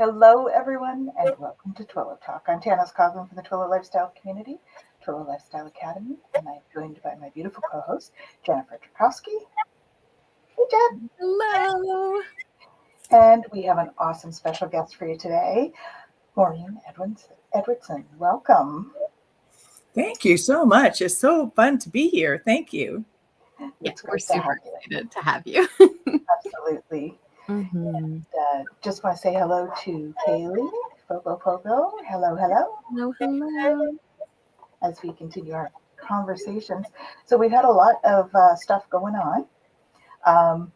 Hello, everyone, and welcome to Twillow Talk. I'm Tanis Coughlin from the Twillow Lifestyle Community, Twillow Lifestyle Academy, and I'm joined by my beautiful co-host, Jennifer Trukowski. Hey, Jen. Hello. And we have an awesome special guest for you today, Maureen Edwardson. Welcome. Thank you so much. It's so fun to be here. Thank you. It's We're great to super have you. excited to have you. Absolutely. Mm-hmm. And just want to say hello to Kaylee, Pogo. Hello. Hello. As we continue our conversations. So we've had a lot of stuff going on.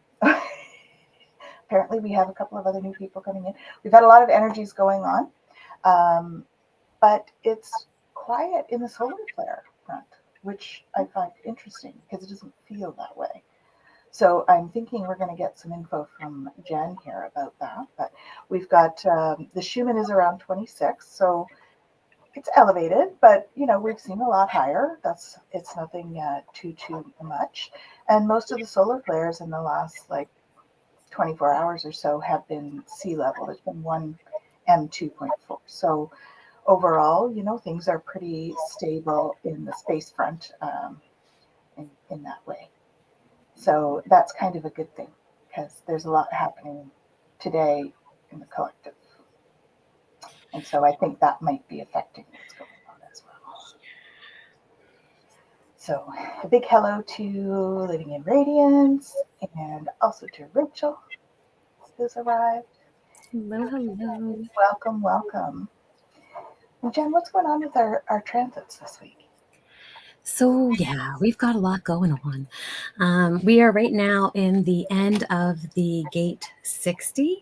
Apparently, we have a couple of other new people coming in. We've had a lot of energies going on, but it's quiet in the solar flare front, which I find interesting because it doesn't feel that way. So I'm thinking we're going to get some info from Jen here about that. But we've got the Schumann is around 26, so it's elevated, but we've seen a lot higher. It's nothing too much, and most of the solar flares in the last 24 hours or so have been sea level. There's been one M2.4. So overall, things are pretty stable in the space front in that way. So that's kind of a good thing because there's a lot happening today in the collective. And so I think that might be affecting what's going on as well. So a big hello to Living in Radiance and also to Rachel, who's arrived. Hello. Welcome. And Jen, what's going on with our transits this week? So we've got a lot going on. We are right now in the end of the gate 60.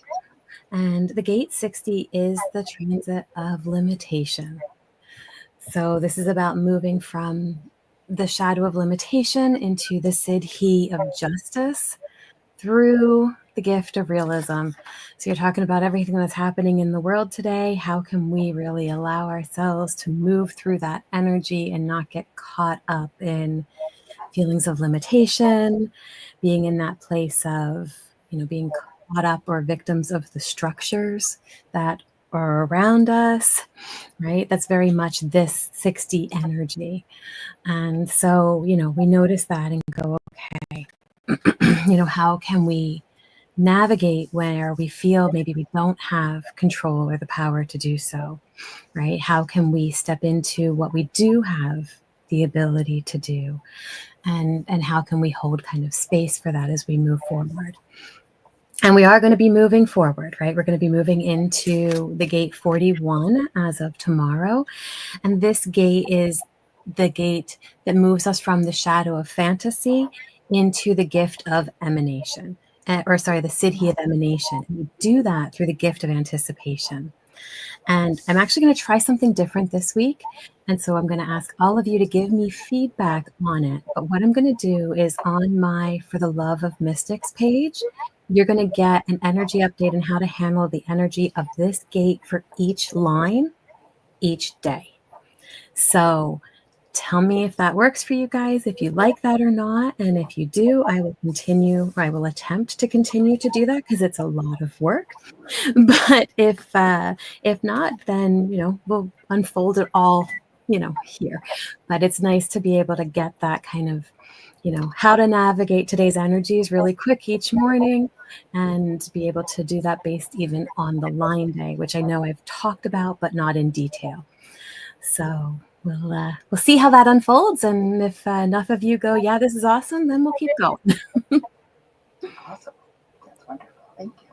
And the gate 60 is the transit of limitation. So this is about moving from the shadow of limitation into the Siddhi of justice through the gift of realism. So you're talking about everything that's happening in the world today. How can we really allow ourselves to move through that energy and not get caught up in feelings of limitation, being in that place of, being caught up or victims of the structures that are around us, right? That's very much this 60 energy. And so, we notice that and go, okay, how can we navigate where we feel maybe we don't have control or the power to do so, right? How can we step into what we do have the ability to do? And how can we hold kind of space for that as we move forward? And we are going to be moving forward, right? We're going to be moving into the gate 41 as of tomorrow. And this gate is the gate that moves us from the shadow of fantasy into the gift of emanation, the Siddhi of emanation. And we do that through the gift of anticipation. And I'm actually going to try something different this week. And so I'm going to ask all of you to give me feedback on it. But what I'm going to do is on my For the Love of Mystics page, you're going to get an energy update on how to handle the energy of this gate for each line each day. So tell me if that works for you guys, if you like that or not. And if you do, I will attempt to continue to do that because it's a lot of work. But if not, then, we'll unfold it all, here. But it's nice to be able to get that kind of, how to navigate today's energies really quick each morning and be able to do that based even on the line day, which I know I've talked about, but not in detail. So we'll see how that unfolds. And if enough of you go, yeah, this is awesome, then we'll keep going. Awesome. That's wonderful. Thank you.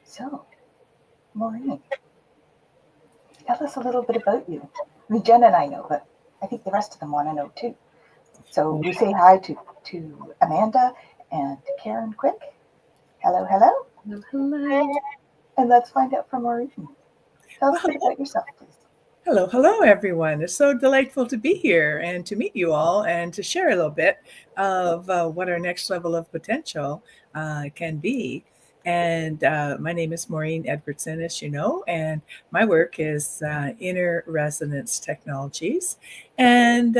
So, Maureen, tell us a little bit about you. I mean, Jen and I know, but I think the rest of them want to know too. So we say hi to Amanda and to Karen quick. Hello. Hello. And let's find out from Maureen. Tell us a bit about yourself, please. Hello, everyone. It's so delightful to be here and to meet you all and to share a little bit of what our next level of potential can be. And my name is Maureen Edwardson, as you know, and my work is inner resonance technologies. And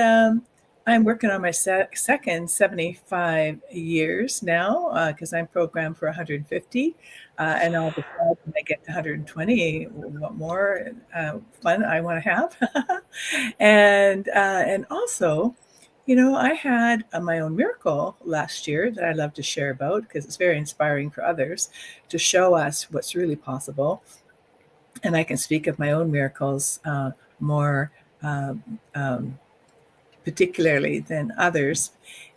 I'm working on my second 75 years now because I'm programmed for 150. And I'll decide when I get to 120 what more fun I want to have. And also, I had my own miracle last year that I love to share about because it's very inspiring for others to show us what's really possible. And I can speak of my own miracles more um, um, particularly than others.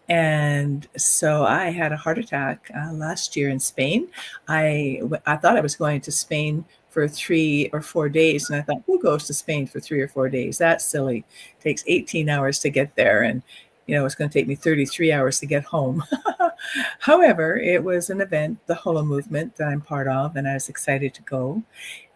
And so I had a heart attack last year in Spain. I thought I was going to Spain for 3 or 4 days, and I thought, who goes to Spain for 3 or 4 days? That's silly. It takes 18 hours to get there, and it's going to take me 33 hours to get home. However, it was an event, the Holo movement that I'm part of, and I was excited to go.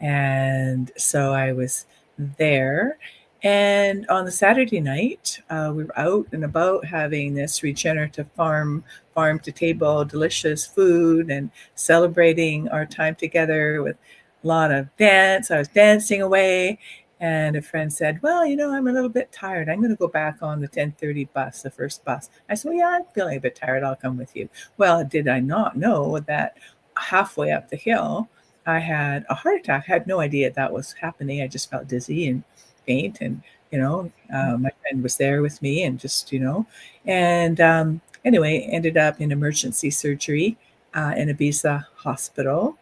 And so I was there. And on the Saturday night, we were out and about having this regenerative farm to table, delicious food, and celebrating our time together with a lot of dance. I was dancing away. And a friend said, well, I'm a little bit tired. I'm going to go back on the 10:30 bus, the first bus. I said, well, yeah, I'm feeling a bit tired. I'll come with you. Well, did I not know that halfway up the hill, I had a heart attack? I had no idea that was happening. I just felt dizzy and faint. And, my friend was there with me and just, and anyway, ended up in emergency surgery in Ibiza hospital.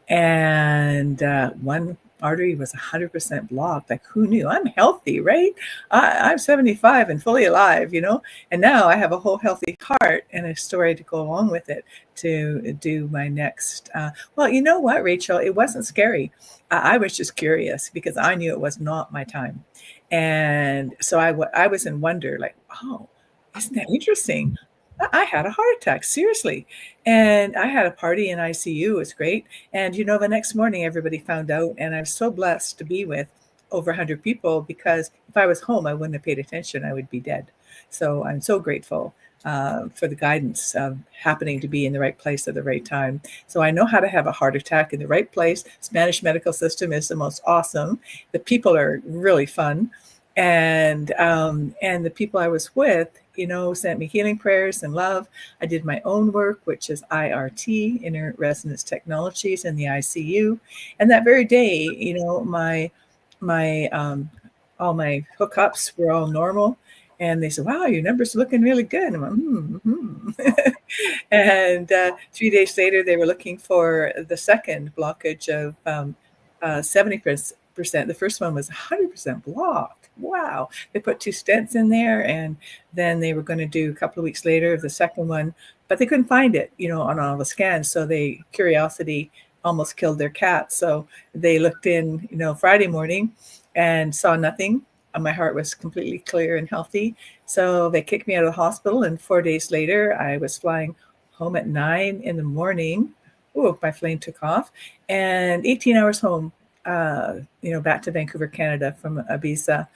And one artery was 100% blocked. Like, who knew? I'm healthy, right? I'm 75 and fully alive, and now I have a whole healthy heart and a story to go along with it to do my next. Well, you know what, Rachel? It wasn't scary. I was just curious because I knew it was not my time. And so I was in wonder, like, oh, isn't that interesting? I had a heart attack, seriously. And I had a party in ICU. It was great. And, the next morning, everybody found out. And I was so blessed to be with over 100 people because if I was home, I wouldn't have paid attention. I would be dead. So I'm so grateful for the guidance of happening to be in the right place at the right time. So I know how to have a heart attack in the right place. Spanish medical system is the most awesome. The people are really fun. And the people I was with, sent me healing prayers and love. I did my own work, which is IRT, Inner Resonance Technologies, in the ICU. And that very day, my all my hookups were all normal. And they said, wow, your numbers are looking really good. And I'm like, And 3 days later, they were looking for the second blockage of 70%. The first one was 100% blocked. Wow. They put 2 stents in there, and then they were going to do a couple of weeks later the second one, but they couldn't find it, on all the scans. So curiosity almost killed their cat. So they looked in, Friday morning and saw nothing. My heart was completely clear and healthy. So they kicked me out of the hospital, and 4 days later, I was flying home at 9 in the morning. Oh, my plane took off, and 18 hours home, back to Vancouver, Canada from Ibiza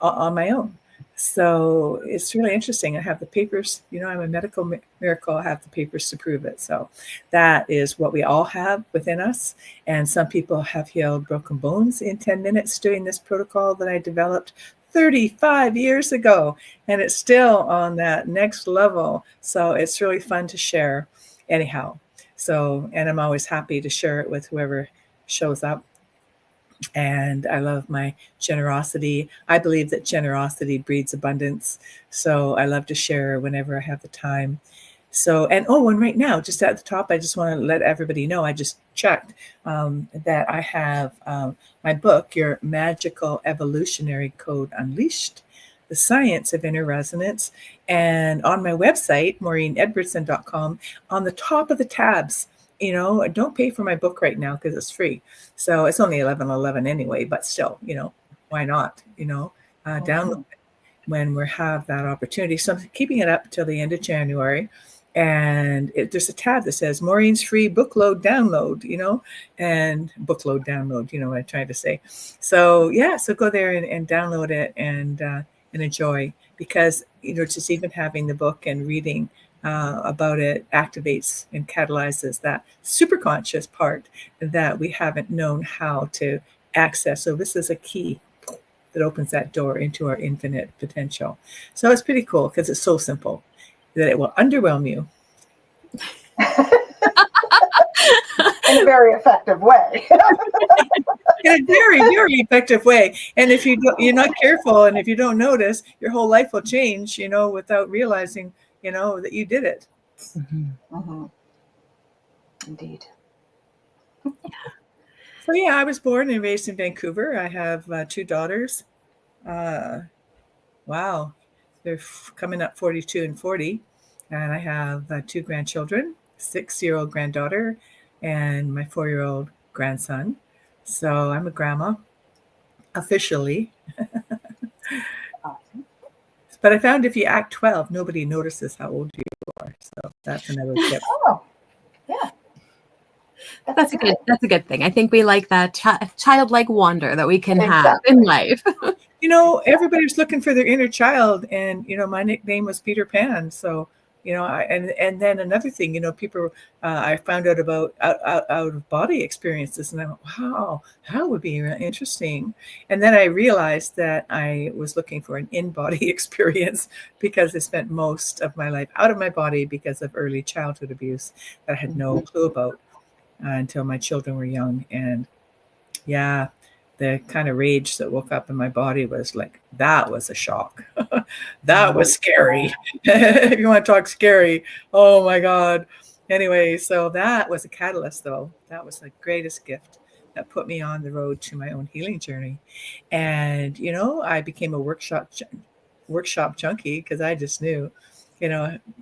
on my own. So it's really interesting. I have the papers, I'm a medical miracle. I have the papers to prove it. So that is what we all have within us. And some people have healed broken bones in 10 minutes doing this protocol that I developed 35 years ago. And it's still on that next level. So it's really fun to share anyhow. So, and I'm always happy to share it with whoever shows up. And I love my generosity. I believe that generosity breeds abundance. So I love to share whenever I have the time. So, and right now, just at the top, I just want to let everybody know, I just checked that I have my book, Your Magical Evolutionary Code Unleashed, The Science of Inner Resonance. And on my website, maureenedwardson.com, on the top of the tabs, don't pay for my book right now because it's free. So it's only $11.11 anyway, but still, why not, download it when we have that opportunity. So I'm keeping it up till the end of January. And there's a tab that says Maureen's free book load download, and book load download, what I'm trying to say. So yeah, so go there and download it and enjoy, because, just even having the book and reading about it activates and catalyzes that superconscious part that we haven't known how to access. So this is a key that opens that door into our infinite potential. So it's pretty cool because it's so simple that it will underwhelm you. In a very effective way. In a very, very effective way. And if you're not careful, and if you don't notice, your whole life will change, without realizing, that you did it. Mm-hmm. Indeed. So yeah, I was born and raised in Vancouver. I have 2 daughters. Wow, they're coming up 42 and 40, and I have 2 grandchildren, 6-year-old granddaughter, and my 4-year-old grandson. So I'm a grandma officially. Awesome. But I found if you act 12, nobody notices how old you are. So that's another tip. Oh, yeah. That's a good thing. I think we like that childlike wonder that we can have Exactly. in life. Everybody's looking for their inner child, and my nickname was Peter Pan. So and then another thing, people I found out about out of body experiences, and I went, wow, that would be really interesting. And then I realized that I was looking for an in-body experience because I spent most of my life out of my body because of early childhood abuse that I had no clue about until my children were young. And yeah, the kind of rage that woke up in my body was like, that was a shock. That was scary. If you want to talk scary, oh my God. Anyway, so that was a catalyst, though. That was the greatest gift that put me on the road to my own healing journey. And, I became a workshop junkie because I just knew,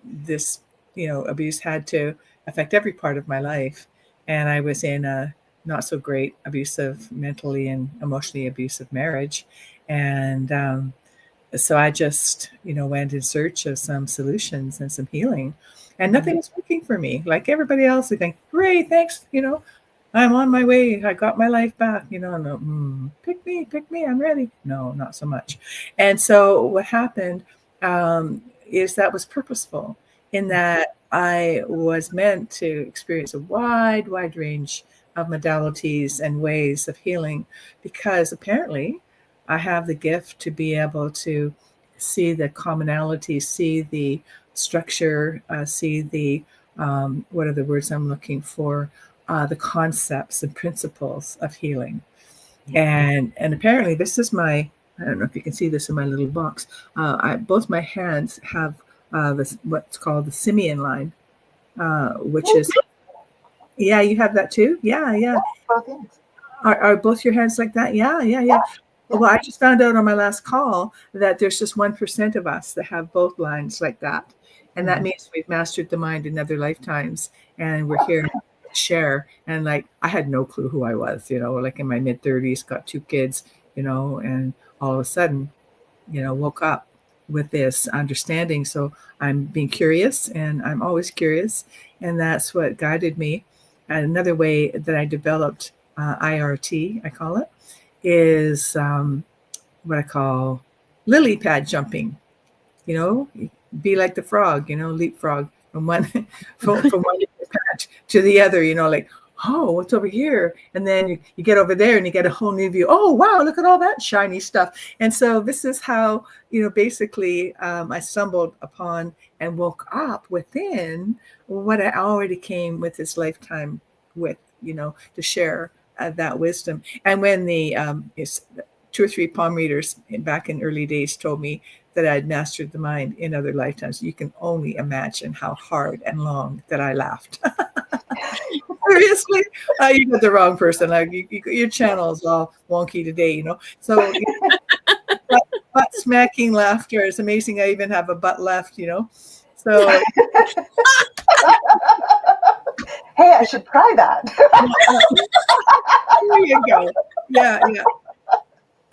this, abuse had to affect every part of my life. And I was in a not so great abusive, mentally and emotionally abusive marriage. And so I just, went in search of some solutions and some healing, and nothing was working for me. Like everybody else, they think, great, thanks. I'm on my way. I got my life back, and pick me. I'm ready. No, not so much. And so what happened is that was purposeful in that I was meant to experience a wide range of modalities and ways of healing, because apparently I have the gift to be able to see the commonality, see the structure, see the, what are the words I'm looking for? The concepts and principles of healing. And apparently this is I don't know if you can see this in my little box. Both my hands have this, what's called the simian line, which is, yeah, you have that too? Yeah. Both hands. Are both your hands like that? Yeah. Well, I just found out on my last call that there's just 1% of us that have both lines like that. And that means we've mastered the mind in other lifetimes, and we're here to share. And like, I had no clue who I was, like in my mid 30s, got 2 kids, and all of a sudden, woke up with this understanding. So I'm being curious, and I'm always curious. And that's what guided me. And another way that I developed IRT, I call it, is what I call lily pad jumping. Be like the frog, leapfrog from one from one patch to the other. Like, oh, what's over here? And then you get over there and you get a whole new view. Oh, wow, look at all that shiny stuff. And so this is how, basically I stumbled upon and woke up within what I already came with this lifetime with, to share that wisdom. And when the 2 or 3 palm readers back in early days told me that I'd mastered the mind in other lifetimes, you can only imagine how hard and long that I laughed. Seriously, you got the wrong person. Like your channel is all wonky today, So butt smacking laughter is amazing. I even have a butt left, So Hey, I should try that. there you go. Yeah.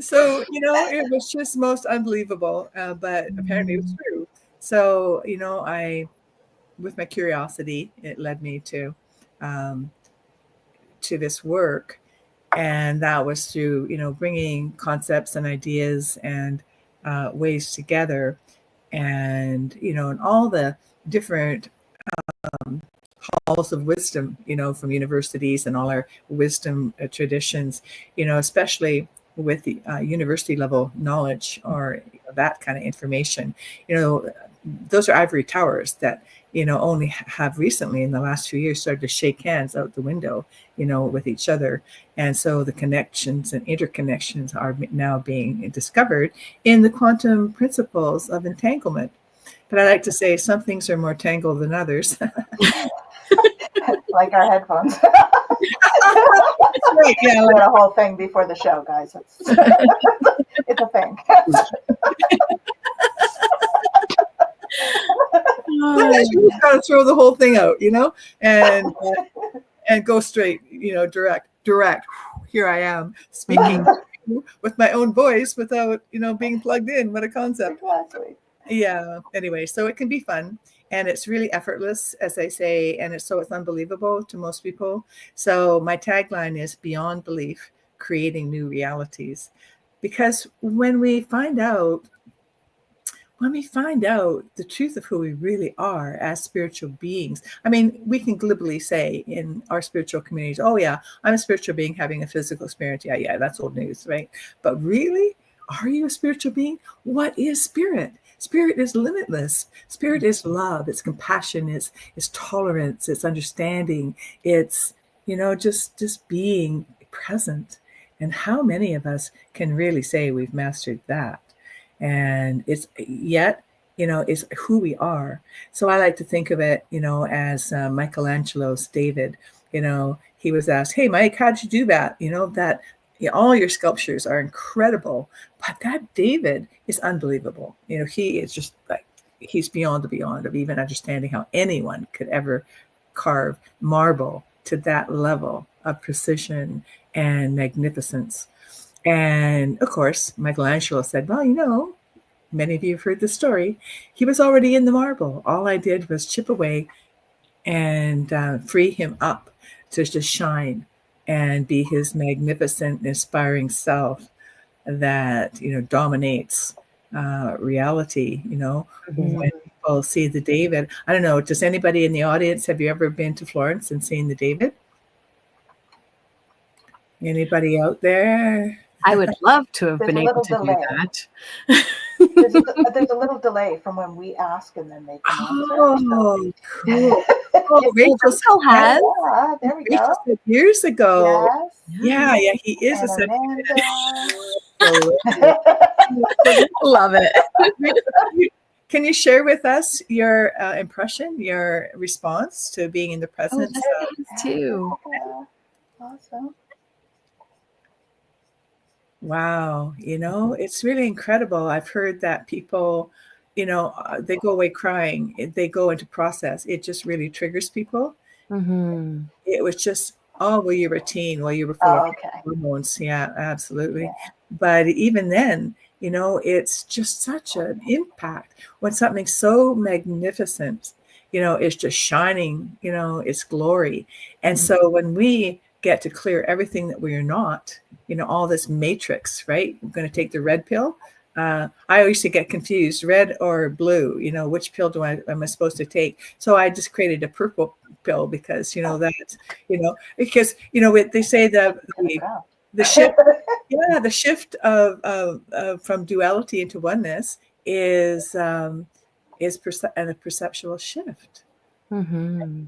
So, it was just most unbelievable, but apparently it was true. So, with my curiosity, it led me to this work. And that was through, bringing concepts and ideas and ways together, and, and all the different halls of wisdom, from universities and all our wisdom traditions, especially with the university level knowledge or that kind of information. Those are ivory towers that only have recently in the last few years started to shake hands out the window, with each other. And so the connections and interconnections are now being discovered in the quantum principles of entanglement. But I like to say some things are more tangled than others. Like our headphones. That's right. Yeah. We had a whole thing before the show, guys. It's a thing. Sometimes you just gotta throw the whole thing out, and go straight, direct. Here I am speaking with my own voice without, being plugged in. What a concept. Exactly. Yeah. Anyway, so it can be fun, and it's really effortless, as I say, and it's unbelievable to most people. So my tagline is beyond belief, creating new realities. Because when we find out the truth of who we really are as spiritual beings, I mean, we can glibly say in our spiritual communities, oh yeah, I'm a spiritual being having a physical experience. Yeah, that's old news, right? But really, are you a spiritual being? What is spirit? Spirit is limitless. Spirit is love. It's compassion. It's tolerance. It's understanding. It's, just being present. And how many of us can really say we've mastered that? And it's who we are. So I like to think of it, as Michelangelo's David. He was asked, "Hey, Mike, how'd you do that? All your sculptures are incredible, but that David is unbelievable. He is just like, he's beyond the beyond of even understanding how anyone could ever carve marble to that level of precision and magnificence." And of course, Michelangelo said, well, many of you have heard the story. He was already in the marble. All I did was chip away and free him up to just shine and be his magnificent, inspiring self that, dominates reality. When people see the David, I don't know, does anybody in the audience, have you ever been to Florence and seen the David? Anybody out there? I would love to have There's been a able little to delay. do that. There's a little delay from when we ask and then they come answer. Oh, cool. Oh, Rachel Still has. Yeah, there we Rachel go. said years ago. Yes. Yeah, he is And a Amanda. Love it. Can you share with us your impression, your response to being in the presence of? Too. Awesome. Wow, it's really incredible. I've heard that people, they go away crying. They go into process. It just really triggers people. Mm-hmm. It was just, you were a teen, you were full of Okay. hormones. Yeah, absolutely. Yeah. But even then, it's just such an impact when something so magnificent, is just shining, its glory. And so when we get to clear everything that we are not, all this matrix, right? I'm going to take the red pill. I used to get confused, red or blue, which pill am I supposed to take? So I just created a purple pill because, because, they say the shift, the shift of from duality into oneness is a perceptual shift. Mm-hmm.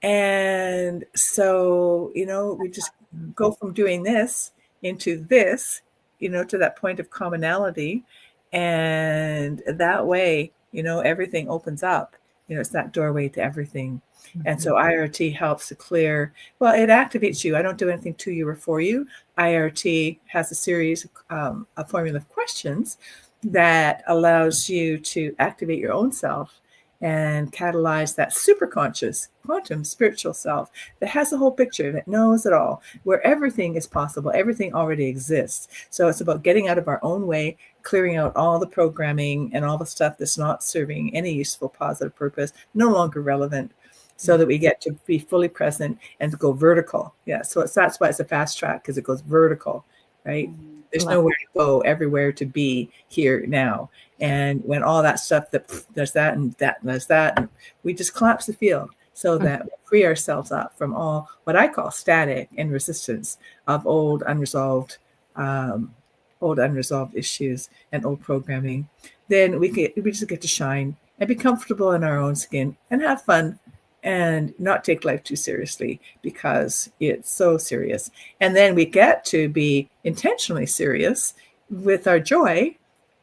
And so, we just go from doing this into this, to that point of commonality. And that way, everything opens up. It's that doorway to everything. Mm-hmm. And so IRT helps to clear, it activates you. I don't do anything to you or for you. IRT has a series, a formula of questions that allows you to activate your own self and catalyze that superconscious quantum spiritual self that has the whole picture, that knows it all, where everything is possible, everything already exists. So it's about getting out of our own way, clearing out all the programming and all the stuff that's not serving any useful positive purpose, no longer relevant, so that we get to be fully present and to go vertical. Yeah, so that's why it's a fast track, because it goes vertical, right? There's nowhere to go, everywhere to be here now. And when all that stuff, there's that and that and there's that, and we just collapse the field so that we free ourselves up from all what I call static and resistance of old unresolved old unresolved issues and old programming, then we just get to shine and be comfortable in our own skin and have fun and not take life too seriously because it's so serious. And then we get to be intentionally serious with our joy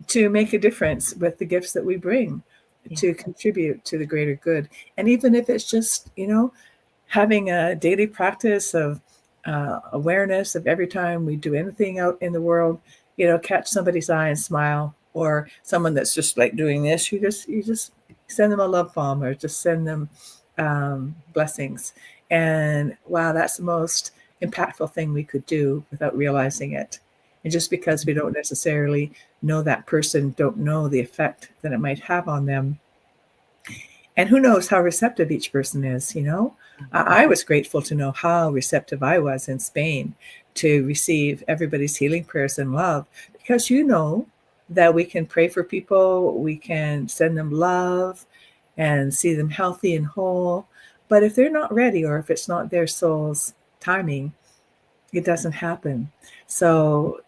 to make a difference with the gifts that we bring to contribute to the greater good. And even if it's just, having a daily practice of awareness of every time we do anything out in the world, catch somebody's eye and smile, or someone that's just like doing this, you just send them a love bomb or just send them blessings. And wow, that's the most impactful thing we could do without realizing it. And just because we don't necessarily know that person, don't know the effect that it might have on them. And who knows how receptive each person is, I was grateful to know how receptive I was in Spain to receive everybody's healing prayers and love, because that we can pray for people, we can send them love and see them healthy and whole. But if they're not ready, or if it's not their soul's timing, it doesn't happen. So,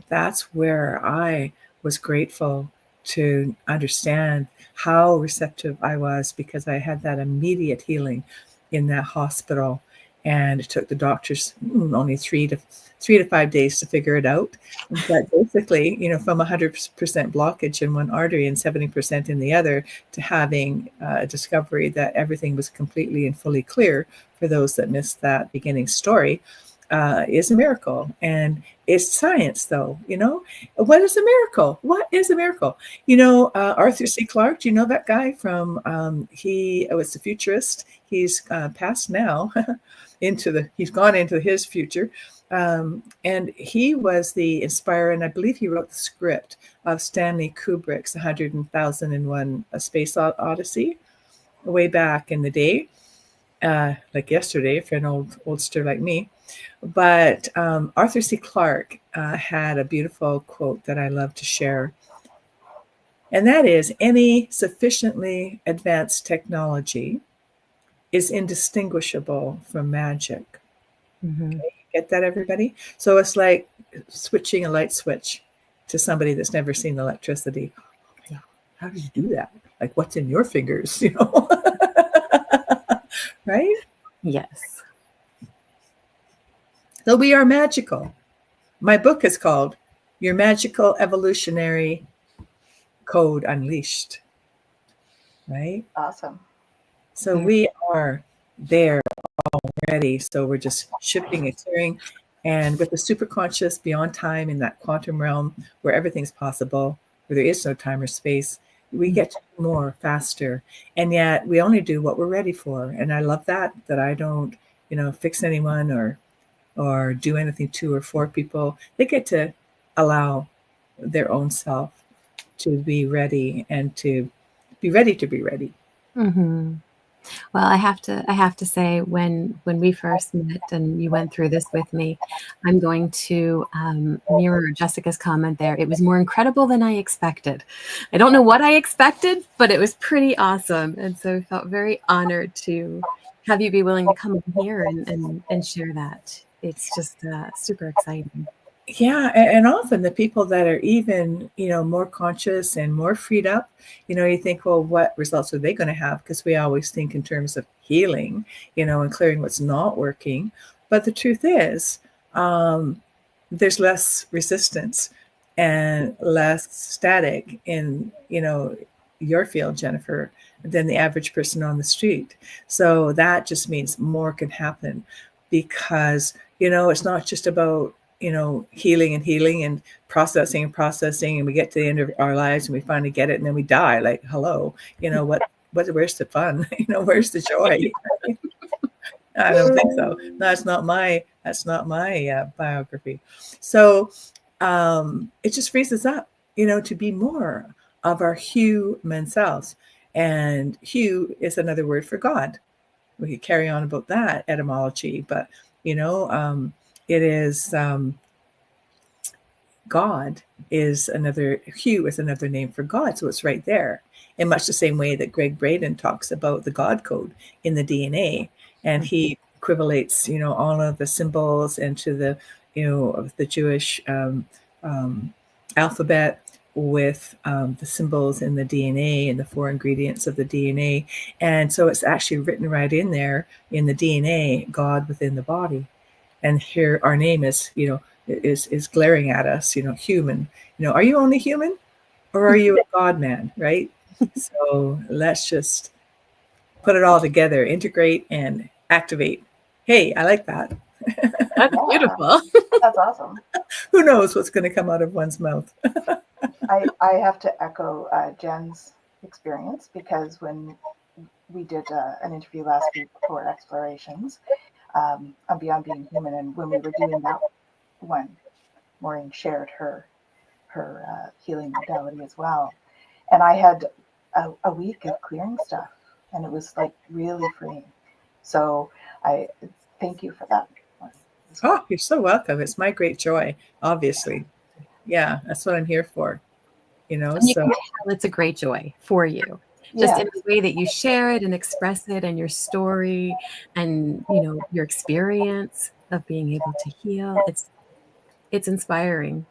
that's where I was grateful to understand how receptive I was, because I had that immediate healing in that hospital. And it took the doctors only 3 to 5 days to figure it out. But basically, from 100% blockage in one artery and 70% in the other, to having a discovery that everything was completely and fully clear for those that missed that beginning story, is a miracle. And it's science, though. What is a miracle? What is a miracle? Arthur C. Clarke, do you know that guy from, he was a futurist. He's passed now he's gone into his future. And he was the inspirer, and I believe he wrote the script of Stanley Kubrick's 100,001 A Space Odyssey way back in the day, like yesterday for an oldster like me. But Arthur C. Clarke had a beautiful quote that I love to share. And that is, any sufficiently advanced technology is indistinguishable from magic. Mm-hmm. Okay, get that, everybody? So it's like switching a light switch to somebody that's never seen electricity. Yeah. How did you do that? Like, what's in your fingers, Right? Yes. So we are magical. My book is called Your Magical Evolutionary Code Unleashed. Right? Awesome. So we are there already. So we're just shifting and clearing. And with the superconscious beyond time in that quantum realm where everything's possible, where there is no time or space, we get to do more faster. And yet we only do what we're ready for. And I love that I don't, fix anyone or do anything to or for people. They get to allow their own self to be ready and to be ready to be ready. Mm-hmm. Well, I have to say, when we first met and you went through this with me, I'm going to mirror Jessica's comment there. It was more incredible than I expected. I don't know what I expected, but it was pretty awesome. And so I felt very honored to have you be willing to come in here and share that. It's just super exciting. Yeah, and often the people that are even, more conscious and more freed up, you think, well, what results are they going to have? Because we always think in terms of healing, and clearing what's not working. But the truth is, there's less resistance and less static in, your field, Jennifer, than the average person on the street. So that just means more can happen, because, it's not just about healing and processing, and we get to the end of our lives and we finally get it, and then we die. Like, hello, where's the fun? Where's the joy? I don't think so. That's not my biography. So it just frees us up, to be more of our human selves. And hue is another word for God. We could carry on about that etymology, but it is God is another, hue is another name for God. So it's right there, in much the same way that Greg Braden talks about the God code in the DNA. And he equivalates, all of the symbols into the, of the Jewish alphabet with the symbols in the DNA and the 4 ingredients of the DNA. And so it's actually written right in there in the DNA, God within the body. And here our name is, is glaring at us, human. Are you only human or are you a God man, right? So let's just put it all together, integrate and activate. Hey, I like that. That's Yeah, beautiful. that's awesome. Who knows what's going to come out of one's mouth? I have to echo Jen's experience, because when we did an interview last week for Explorations on Beyond Being Human, and when we were doing that one, Maureen shared her healing modality as well, and I had a week of clearing stuff, and it was like really freeing. So I thank you for that one as well. Oh, you're so welcome. It's my great joy, obviously. Yeah, that's what I'm here for. And you So can tell it's a great joy for you. Just Yeah, in the way that you share it and express it, and your story, and your experience of being able to heal. It's inspiring.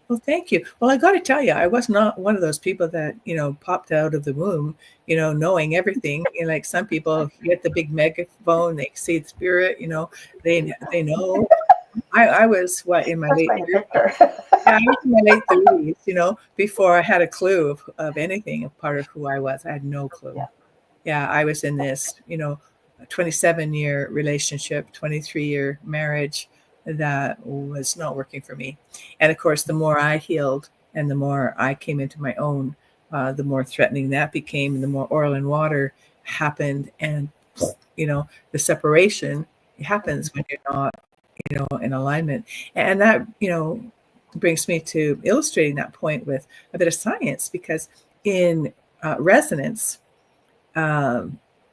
well, thank you. Well, I got to tell you, I was not one of those people that, popped out of the womb, knowing everything. Like some people get the big megaphone, they see the spirit, they know. I was what in my that's late my 30s. picture. Yeah, I was in my late 30s, before I had a clue of anything, of part of who I was. I had no clue. Yeah. Yeah, I was in this, 27-year relationship, 23-year marriage that was not working for me. And of course, the more I healed and the more I came into my own, the more threatening that became, and the more oil and water happened. And, the separation happens when you're not, in alignment. And that, brings me to illustrating that point with a bit of science, because in resonance,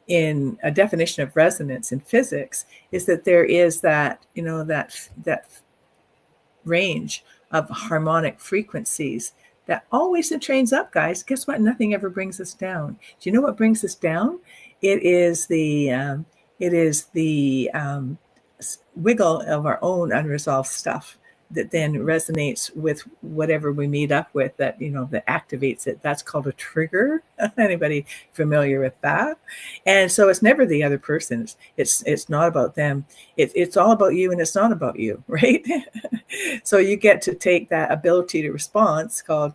in a definition of resonance in physics, is that there is that, that range of harmonic frequencies that always trains up, guys. Guess what? Nothing ever brings us down. Do you know what brings us down? It is the wiggle of our own unresolved stuff that then resonates with whatever we meet up with, that that activates it. That's called a trigger. Anybody familiar with that? And so it's never the other person. It's not about them. It's all about you, and it's not about you, right? So you get to take that ability to response, called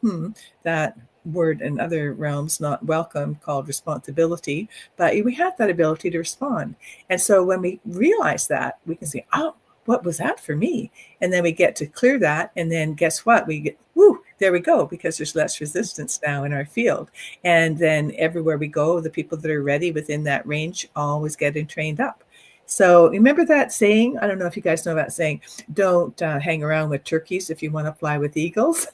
that word in other realms not welcome, called responsibility, but we have that ability to respond. And so when we realize that, we can say, oh, what was that for me? And then we get to clear that. And then guess what? We get, woo, there we go, because there's less resistance now in our field. And then everywhere we go, the people that are ready within that range always getting trained up. So remember that saying? I don't know if you guys know that saying, don't hang around with turkeys if you want to fly with eagles.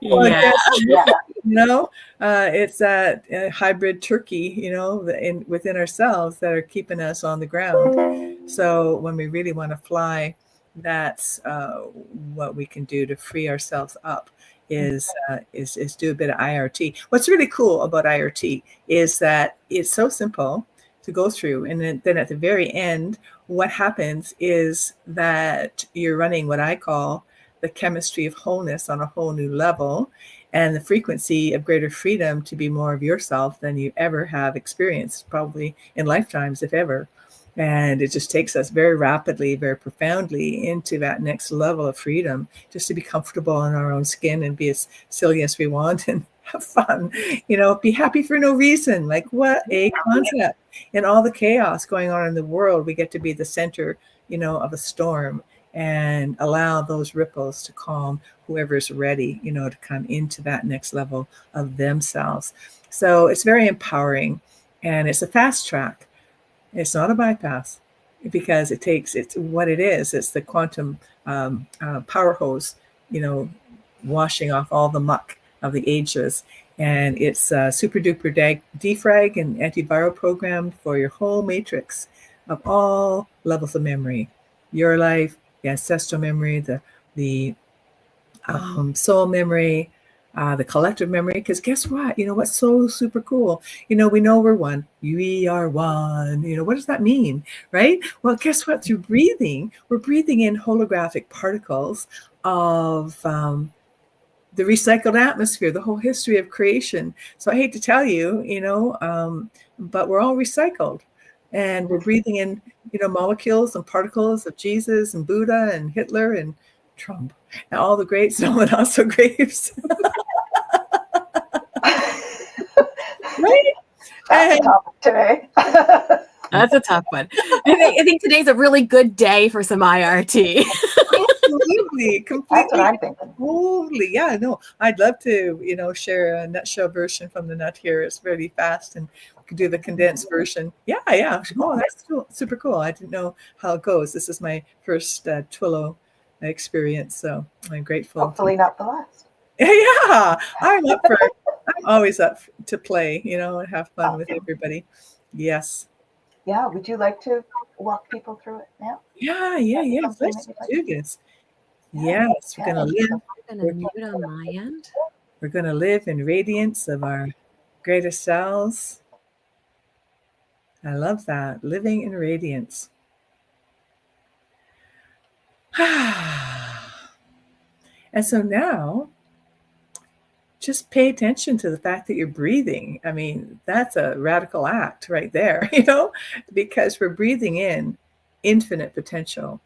Well, I Yeah. guess, it's that hybrid turkey, within ourselves that are keeping us on the ground. So when we really want to fly, that's what we can do to free ourselves up. Is do a bit of IRT. What's really cool about IRT is that it's so simple to go through, and then at the very end, what happens is that you're running what I call the chemistry of wholeness on a whole new level, and the frequency of greater freedom to be more of yourself than you ever have experienced, probably in lifetimes, if ever. And it just takes us very rapidly, very profoundly into that next level of freedom, just to be comfortable in our own skin and be as silly as we want and have fun, be happy for no reason. Like, what a concept. In all the chaos going on in the world, we get to be the center, of a storm, and allow those ripples to calm whoever's ready, to come into that next level of themselves. So it's very empowering, and it's a fast track. It's not a bypass, because it's what it is. It's the quantum power hose, washing off all the muck of the ages. And it's a super duper defrag and antiviral program for your whole matrix of all levels of memory. Your life, the ancestral memory, the soul memory, the collective memory, because guess what? What's so super cool? We know we're one. We are one. What does that mean, right? Well, guess what? Through breathing, we're breathing in holographic particles of the recycled atmosphere, the whole history of creation. So I hate to tell you, but we're all recycled. And we're breathing in, molecules and particles of Jesus and Buddha and Hitler and Trump and all the greats and all the not so greats. Right? That's the topic today. That's a tough one. I think today's a really good day for some IRT. Completely. That's what I'm thinking. Totally. Yeah, no, I'd love to, share a nutshell version from the nut here. It's really fast and we could do the condensed version. Yeah. Oh, that's cool. Super cool. I didn't know how it goes. This is my first Twillow experience, so I'm grateful. Hopefully not the last. Yeah, I'm always up to play, and have fun with everybody. Yes. Yeah, would you like to walk people through it now? Yeah. Let's do this. Yeah. Yes, we're gonna live. I'm going to mute on my end. We're gonna live in radiance of our greatest selves. I love that. Living in radiance. And so now, just pay attention to the fact that you're breathing. I mean, that's a radical act right there, because we're breathing in infinite potential.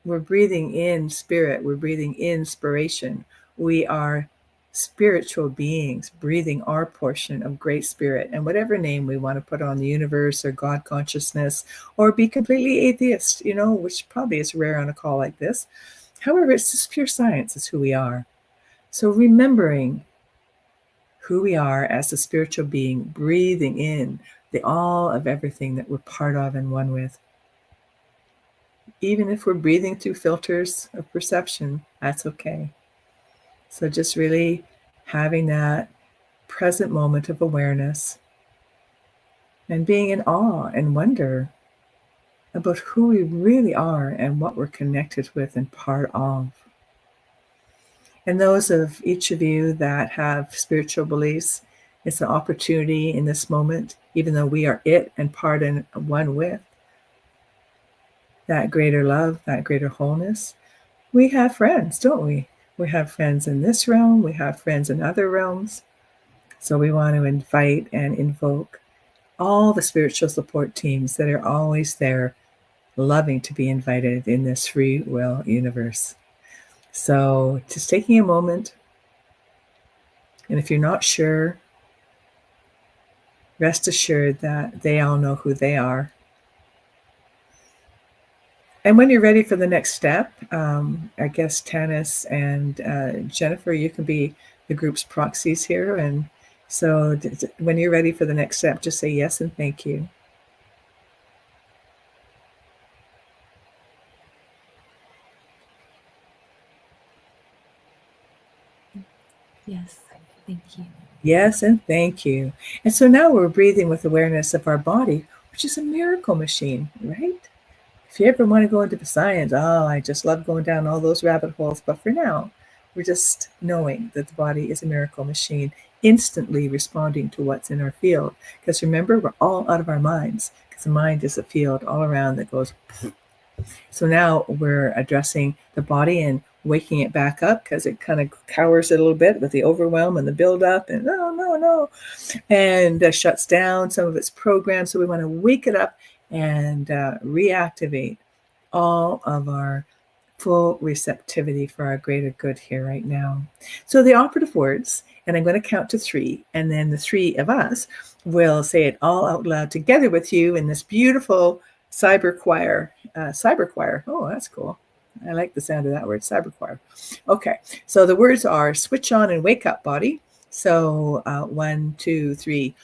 We're breathing in spirit. We're breathing inspiration. We are spiritual beings breathing our portion of great spirit, and whatever name we want to put on the universe or God consciousness, or be completely atheist, which probably is rare on a call like this. However, it's just pure science. It's who we are. So remembering who we are as a spiritual being, breathing in the all of everything that we're part of and one with. Even if we're breathing through filters of perception, that's okay. So just really having that present moment of awareness and being in awe and wonder about who we really are and what we're connected with and part of. And those of each of you that have spiritual beliefs, it's an opportunity in this moment, even though we are it and part and one with that greater love, that greater wholeness. We have friends, don't we? We have friends in this realm. We have friends in other realms. So we want to invite and invoke all the spiritual support teams that are always there, loving to be invited in this free will universe. So just taking a moment, and if you're not sure, rest assured that they all know who they are. And when you're ready for the next step, I guess Tanis and Jennifer, you can be the group's proxies here. And so when you're ready for the next step, just say yes and thank you. Yes, thank you. Yes, and thank you. And so now we're breathing with awareness of our body, which is a miracle machine, right? If you ever want to go into the science, I just love going down all those rabbit holes. But for now, we're just knowing that the body is a miracle machine, instantly responding to what's in our field. Because remember, we're all out of our minds, because the mind is a field all around that goes. So now we're addressing the body and waking it back up, because it kind of cowers a little bit with the overwhelm and the buildup and no, and shuts down some of its programs. So we want to wake it up and reactivate all of our full receptivity for our greater good here right now. So the operative words, and I'm going to count to 3, and then the 3 of us will say it all out loud together with you in this beautiful cyber choir. Oh, that's cool. I like the sound of that word, cyber choir. Okay, so the words are switch on and wake up, body. So 1, 2, 3.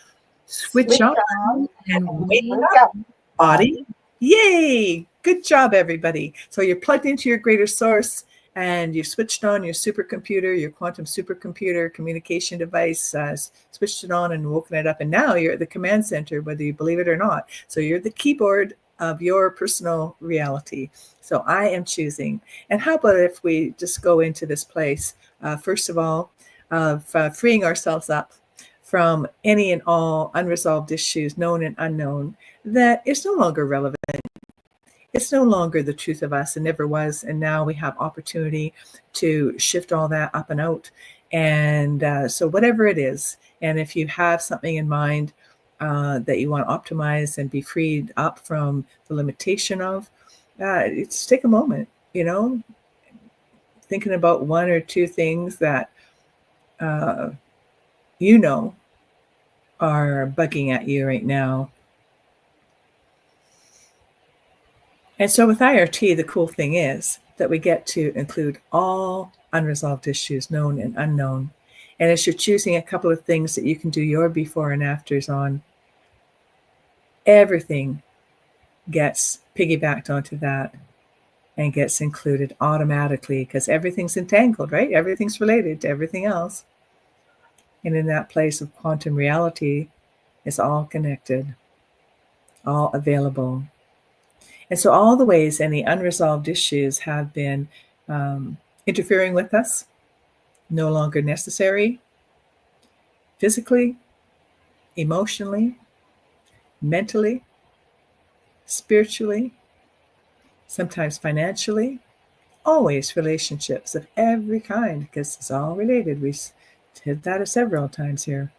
Switch on and wake up, body. Yay! Good job, everybody. So you're plugged into your greater source, and you've switched on your supercomputer, your quantum supercomputer communication device, switched it on and woken it up. And now you're at the command center, whether you believe it or not. So you're the keyboard of your personal reality. So I am choosing. And how about if we just go into this place, first of all, of freeing ourselves up from any and all unresolved issues, known and unknown, that is no longer relevant. It's no longer the truth of us and never was. And now we have opportunity to shift all that up and out. And so whatever it is, and if you have something in mind that you want to optimize and be freed up from the limitation of, it's take a moment, thinking about one or two things that uh, are bugging at you right now. And so with IRT, the cool thing is that we get to include all unresolved issues, known and unknown. And as you're choosing a couple of things that you can do your before and afters on, everything gets piggybacked onto that and gets included automatically because everything's entangled, right? Everything's related to everything else. And in that place of quantum reality, it's all connected, all available. And so all the ways any unresolved issues have been interfering with us, no longer necessary, physically, emotionally, mentally, spiritually, sometimes financially, always relationships of every kind, because it's all related. We hit that several times here.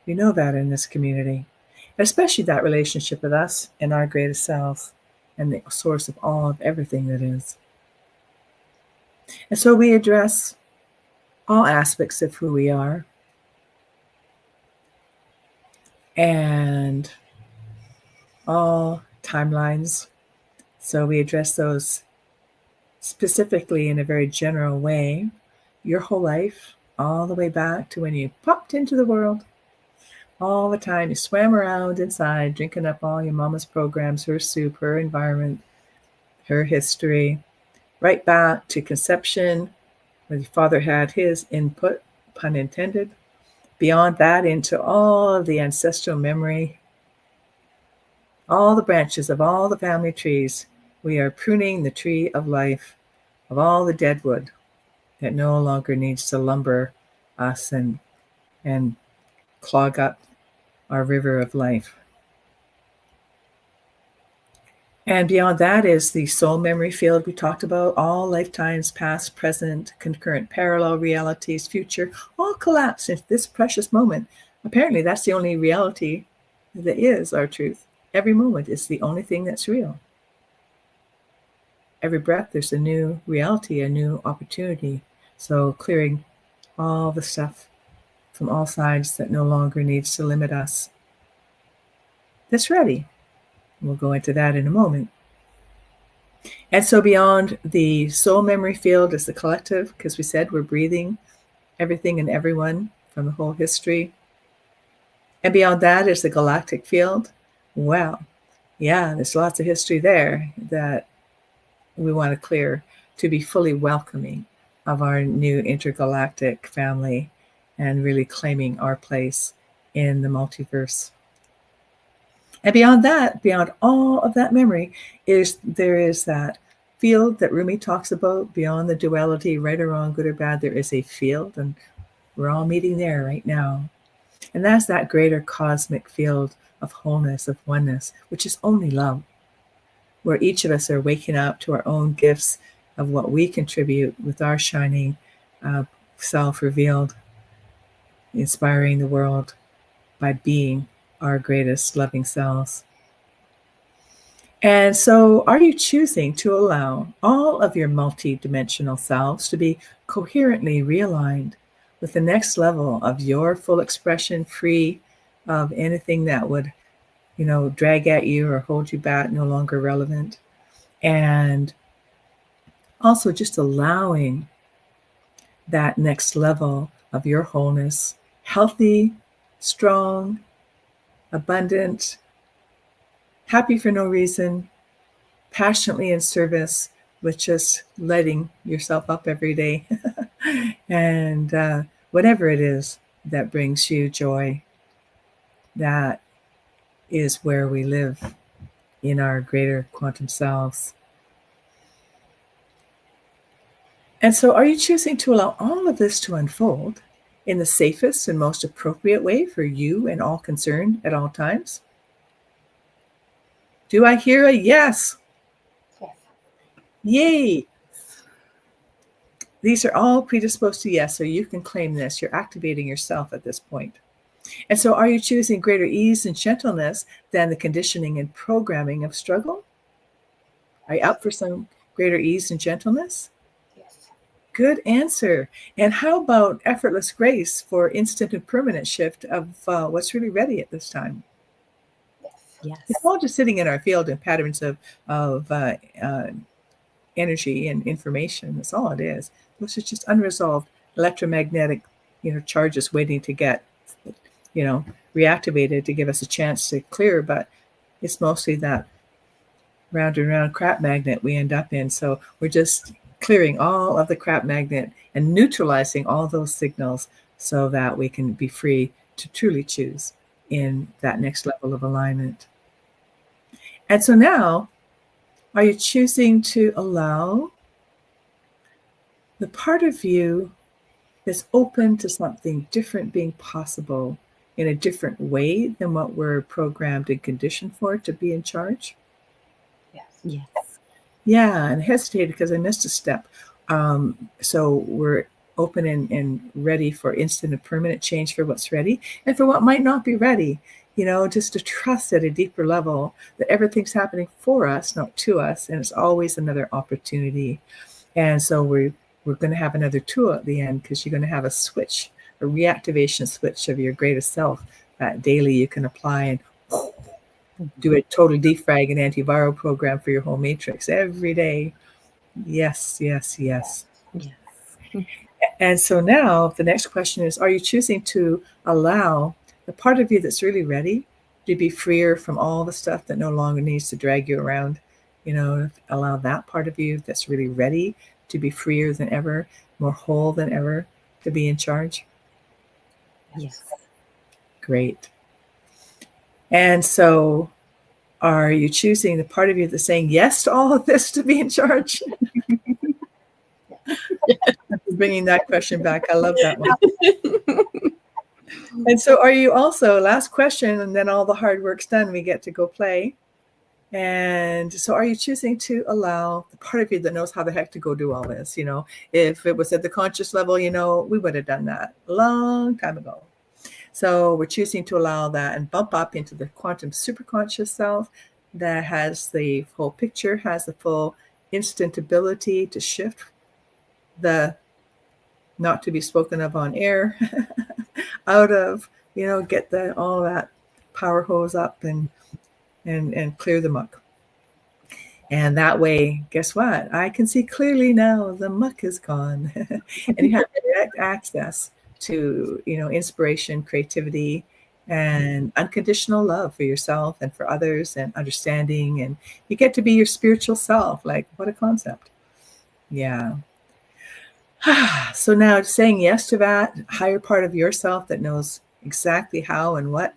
We know that in this community, especially that relationship with us and our greatest self and the source of all of everything that is. And so we address all aspects of who we are and all timelines. So we address those specifically in a very general way, your whole life, all the way back to when you popped into the world. All the time you swam around inside, drinking up all your mama's programs, her soup, her environment, her history, right back to conception, where your father had his input, pun intended. Beyond that, into all of the ancestral memory, all the branches of all the family trees. We are pruning the tree of life, of all the dead wood that no longer needs to lumber us and clog up our river of life. And beyond that is the soul memory field we talked about, all lifetimes, past, present, concurrent, parallel realities, future, all collapse into this precious moment. Apparently, that's the only reality that is our truth. Every moment is the only thing that's real. Every breath, there's a new reality, a new opportunity. So clearing all the stuff from all sides that no longer needs to limit us. That's ready. We'll go into that in a moment. And so beyond the soul memory field is the collective, because we said we're breathing everything and everyone from the whole history. And beyond that is the galactic field. Well, yeah, there's lots of history there that we want to clear to be fully welcoming of our new intergalactic family and really claiming our place in the multiverse. And beyond that, beyond all of that memory, there is that field that Rumi talks about, beyond the duality, right or wrong, good or bad. There is a field, and we're all meeting there right now. And that's that greater cosmic field of wholeness, of oneness, which is only love, where each of us are waking up to our own gifts of what we contribute with our shining self revealed, inspiring the world by being our greatest loving selves. And so are you choosing to allow all of your multi-dimensional selves to be coherently realigned with the next level of your full expression, free of anything that would, drag at you or hold you back, no longer relevant? And also just allowing that next level of your wholeness, healthy, strong, abundant, happy for no reason, passionately in service, with just lighting yourself up every day. And whatever it is that brings you joy, that is where we live in our greater quantum selves. And so are you choosing to allow all of this to unfold in the safest and most appropriate way for you and all concerned at all times? Do I hear a yes? Yes. Yay! These are all predisposed to yes, so you can claim this. You're activating yourself at this point. And so are you choosing greater ease and gentleness than the conditioning and programming of struggle? Are you up for some greater ease and gentleness? Yes. Good answer. And how about effortless grace for instant and permanent shift of what's really ready at this time? Yes. Yes. It's all just sitting in our field and patterns of energy and information. That's all it is. Those are just unresolved electromagnetic, charges waiting to get, reactivated to give us a chance to clear. But it's mostly that round and round crap magnet we end up in. So we're just clearing all of the crap magnet and neutralizing all those signals so that we can be free to truly choose in that next level of alignment. And so now, are you choosing to allow the part of you that's open to something different being possible in a different way than what we're programmed and conditioned for to be in charge? Yes. Yes. Yeah, and hesitated because I missed a step. So we're open and ready for instant and permanent change for what's ready and for what might not be ready. Just to trust at a deeper level that everything's happening for us, not to us, and it's always another opportunity. And so we're going to have another tool at the end because you're going to have a switch, a reactivation switch of your greatest self that daily you can apply and do a total defrag and antiviral program for your whole matrix every day. Yes, yes, yes. Yes. And so now the next question is, are you choosing to allow the part of you that's really ready to be freer from all the stuff that no longer needs to drag you around? Allow that part of you that's really ready to be freer than ever, more whole than ever, to be in charge? Yes. Great. And so are you choosing the part of you that's saying yes to all of this to be in charge? Bringing that question back. I love that one. And so are you also, last question, and then all the hard work's done, we get to go play. And so are you choosing to allow the part of you that knows how the heck to go do all this? If it was at the conscious level, we would have done that a long time ago. So we're choosing to allow that and bump up into the quantum superconscious self that has the full picture, has the full instant ability to shift the not to be spoken of on air out of, get all that power hose up and clear the muck. And that way, guess what? I can see clearly now the muck is gone. And you have direct access to, inspiration, creativity, and unconditional love for yourself and for others and understanding. And you get to be your spiritual self. Like, what a concept. Yeah. So now saying yes to that higher part of yourself that knows exactly how and what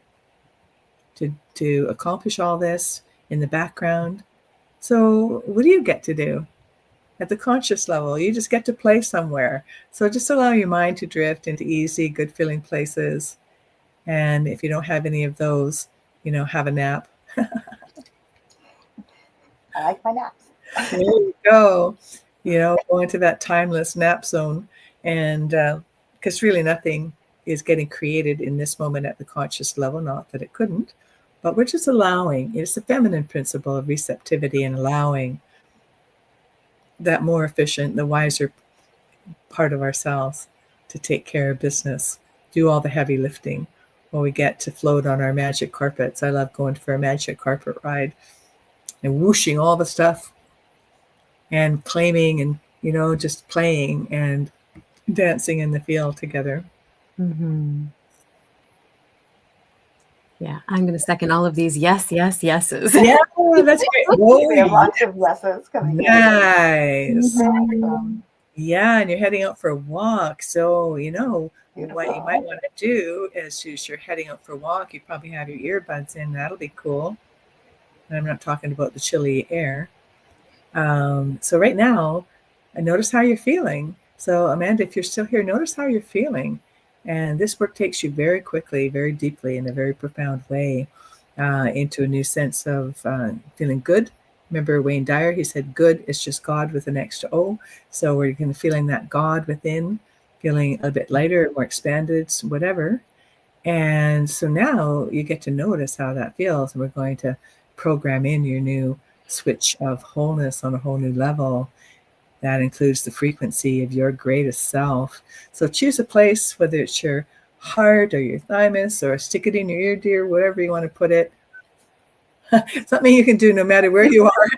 to accomplish all this in the background. So what do you get to do at the conscious level? You just get to play somewhere. So just allow your mind to drift into easy, good feeling places. And if you don't have any of those, have a nap. I like my naps. There you go. Go into that timeless nap zone. And because really nothing is getting created in this moment at the conscious level, not that it couldn't, but we're just allowing. It's the feminine principle of receptivity and allowing that more efficient, the wiser part of ourselves to take care of business, do all the heavy lifting while we get to float on our magic carpets. I love going for a magic carpet ride and whooshing all the stuff and claiming and, just playing and dancing in the field together. Mm-hmm. Yeah, I'm going to second all of these. Yes, yes, yeses. Yeah, that's great. We have lots of yeses coming Nice. in. Yeah, and you're heading out for a walk. So, what you Beautiful. might want to do is, as you're heading out for a walk, you probably have your earbuds in. That'll be cool. And I'm not talking about the chilly air. So right now, notice how you're feeling. So Amanda, if you're still here, notice how you're feeling. And this work takes you very quickly, very deeply, in a very profound way, into a new sense of feeling good. Remember Wayne Dyer, he said, good is just God with an extra O. So we're going to feeling that God within, feeling a bit lighter, more expanded, whatever. And so now you get to notice how that feels. And we're going to program in your new switch of wholeness on a whole new level. That includes the frequency of your greatest self. So choose a place, whether it's your heart or your thymus, or stick it in your ear, dear, whatever you want to put it. Something you can do no matter where you are,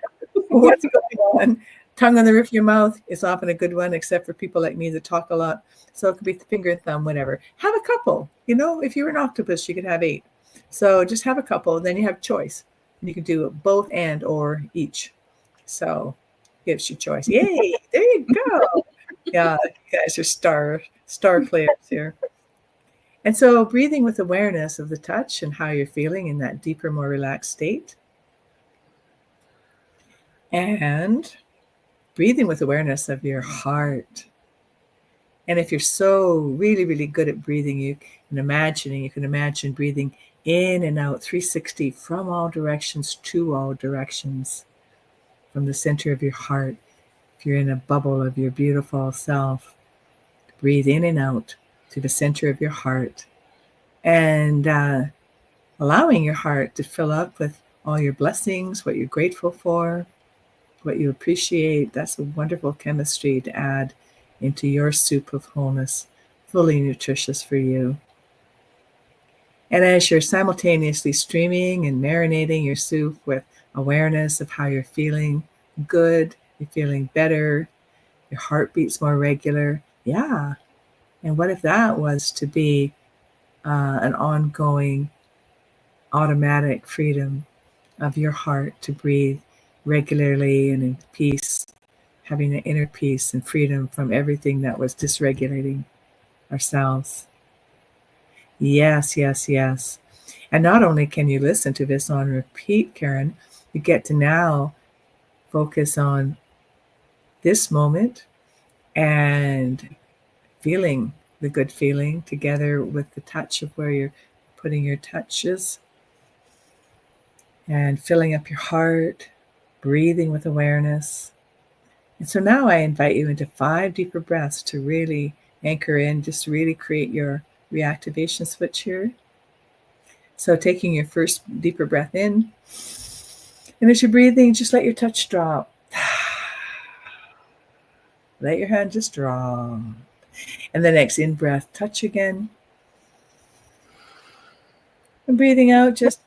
what's going on. Tongue on the roof of your mouth is often a good one, except for people like me that talk a lot. So it could be finger and thumb, whatever. Have a couple. You know, if you're an octopus, you could have 8. So just have a couple, then you have choice. And you can do both and or each. So gives you choice. Yay, there you go. Yeah, you guys are star players here. And so breathing with awareness of the touch and how you're feeling in that deeper, more relaxed state. And breathing with awareness of your heart. And if you're so really, really good at breathing, you can imagine breathing in and out 360 from all directions to all directions, from the center of your heart. If you're in a bubble of your beautiful self, breathe in and out to the center of your heart, and allowing your heart to fill up with all your blessings, what you're grateful for, what you appreciate. That's a wonderful chemistry to add into your soup of wholeness, fully nutritious for you. And as you're simultaneously streaming and marinating your soup with awareness of how you're feeling good, you're feeling better, your heartbeat's more regular. Yeah. And what if that was to be an ongoing automatic freedom of your heart to breathe regularly and in peace, having an inner peace and freedom from everything that was dysregulating ourselves. Yes, yes, yes. And not only can you listen to this on repeat, Karen, you get to now focus on this moment and feeling the good feeling together with the touch of where you're putting your touches, and filling up your heart, breathing with awareness. And so now I invite you into 5 deeper breaths to really anchor in, just really create your reactivation switch here. So taking your first deeper breath in, and as you're breathing, just let your touch drop. Let your hand just drop. And the next in-breath, touch again. And breathing out, just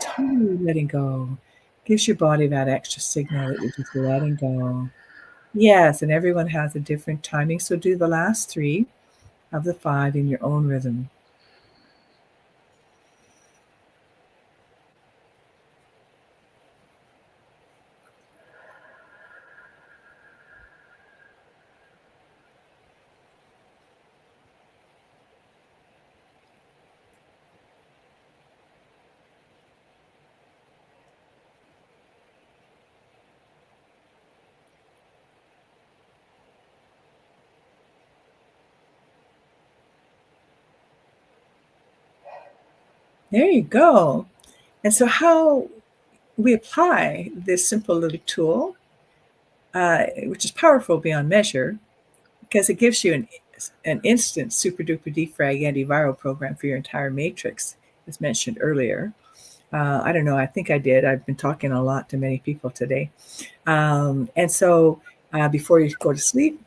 totally letting go. Gives your body that extra signal that you're just letting go. Yes, and everyone has a different timing. So do the last 3 of the 5 in your own rhythm. There you go. And so how we apply this simple little tool, which is powerful beyond measure, because it gives you an instant super duper defrag antiviral program for your entire matrix, as mentioned earlier. I don't know, I think I did. I've been talking a lot to many people today. And so before you go to sleep,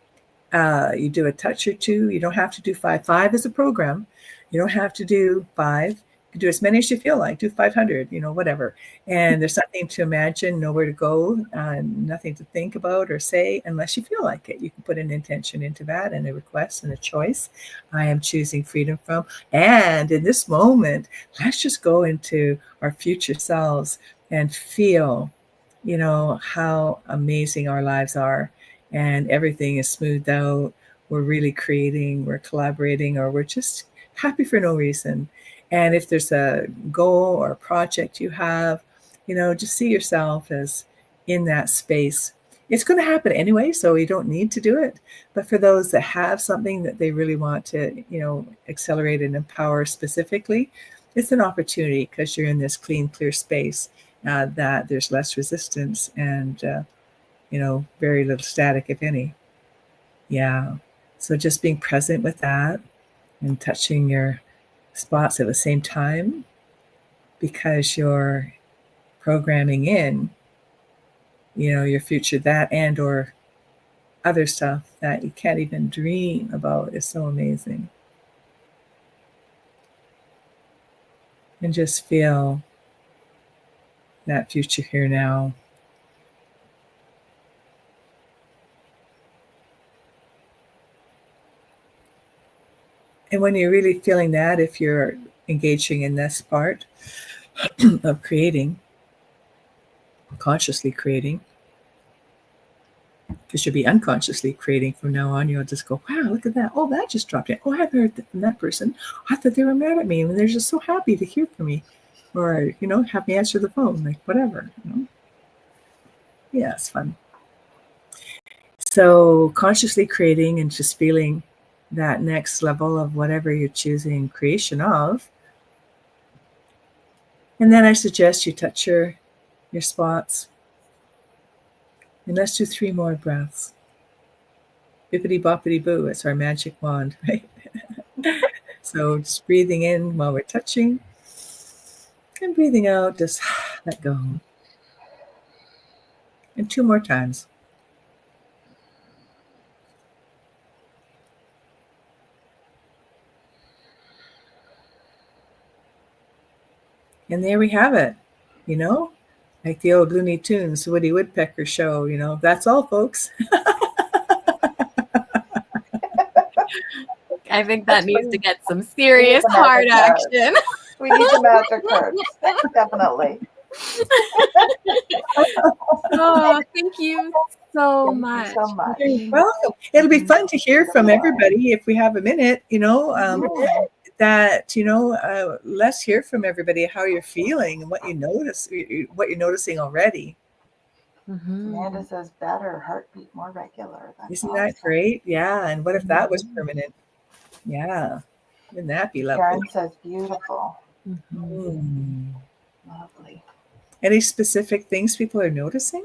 you do a touch or 2. You don't have to do 5. 5 is a program. You don't have to do 5. You can do as many as you feel like. Do 500, whatever. And there's nothing to imagine, nowhere to go, nothing to think about or say unless you feel like it. You can put an intention into that and a request and a choice. I am choosing freedom from. And in this moment, let's just go into our future selves and feel, how amazing our lives are. And everything is smoothed out. We're really creating, we're collaborating, or we're just happy for no reason. And if there's a goal or a project you have, just see yourself as in that space. It's going to happen anyway, so you don't need to do it. But for those that have something that they really want to, accelerate and empower specifically, it's an opportunity because you're in this clean, clear space that there's less resistance and, very little static, if any. Yeah. So just being present with that and touching your spots at the same time because you're programming in, your future, that and or other stuff that you can't even dream about is so amazing. And just feel that future here now. And when you're really feeling that, if you're engaging in this part of creating, consciously creating, because you'll be unconsciously creating from now on, you'll just go, wow, look at that. Oh, that just dropped in. Oh, I haven't heard from that person. I thought they were mad at me and they're just so happy to hear from me. Or, have me answer the phone, like whatever. Yeah, it's fun. So consciously creating and just feeling that next level of whatever you're choosing creation of. And then I suggest you touch your spots. And let's do 3 more breaths. Bippity boppity boo, it's our magic wand, right? So just breathing in while we're touching. And breathing out, just let go. And 2 more times. And there we have it, like the old Looney Tunes, Woody Woodpecker show, that's all, folks. I think that needs to get some serious heart action. We need the magic cards, definitely. Oh, thank you so much. Thank you so much. You're welcome. It'll be fun to hear from everybody if we have a minute, that, let's hear from everybody how you're feeling and what you notice, what you're noticing already. Amanda says better, heartbeat more regular. Isn't that great? Yeah. And what if that was permanent? Yeah. Wouldn't that be lovely? Karen says beautiful. Lovely. Any specific things people are noticing?